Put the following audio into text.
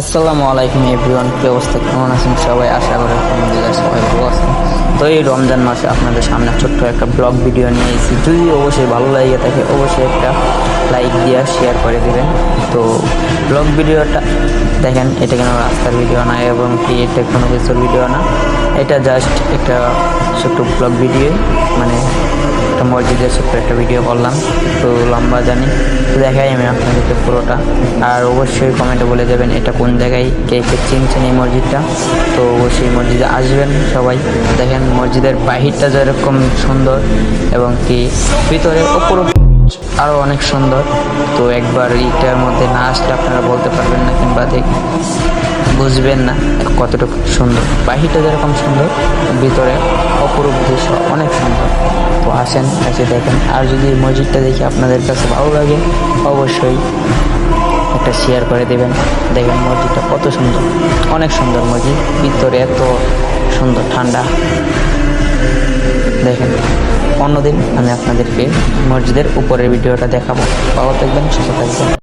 আসসালামু আলাইকুম এভরিওয়ান, কি অবস্থা, কেমন আছেন সবাই? আশা করি আলহামদুলিল্লাহ সবাই ভালো আছেন। তো এই রমজান মাসে আপনাদের সামনে ছোট্ট একটা ব্লগ ভিডিও নিয়ে এসেছি। যদি অবশ্যই ভালো লাগে থাকে অবশ্যই একটা লাইক দিয়ে শেয়ার করে দেবেন। তো ব্লগ ভিডিওটা দেখেন, এটা কোনো রাস্তার ভিডিও না এবং কি এটা কোনো কিছুর ভিডিও না, এটা জাস্ট একটা ছোট্ট ব্লগ ভিডিও, মানে একটা মসজিদের ছোট্ট একটা ভিডিও করলাম। তো লম্বা জানি তো দেখাই আমি আপনাদেরকে পুরোটা। আর অবশ্যই কমেন্টে বলে দেবেন এটা কোন জায়গায়, কে কে চিনছেন এই মসজিদটা। তো অবশ্যই মসজিদে আসবেন সবাই। দেখেন মসজিদের বাহিরটা যেরকম সুন্দর এবং কি ভিতরে ওপর আরও অনেক সুন্দর। তো একবার এইটার মধ্যে না আসলে আপনারা বলতে পারবেন না কিংবা বুঝবেন না কতটুকু সুন্দর। বাহিরটা যেরকম সুন্দর, ভিতরে অপরূপ দৃশ্য অনেক সুন্দর। তো আসেন, এসে দেখেন। আর যদি এই মসজিদটা দেখে আপনাদের কাছে ভালো লাগে অবশ্যই একটা শেয়ার করে দেবেন। দেখেন মসজিদটা কত সুন্দর, অনেক সুন্দর মসজিদ, ভিতরে এত সুন্দর ঠান্ডা। দেখেন, অন্যদিন আমি আপনাদেরকে মসজিদের উপরের ভিডিওটা দেখাবো। ভালো থাকবেন, সুস্থ থাকবেন।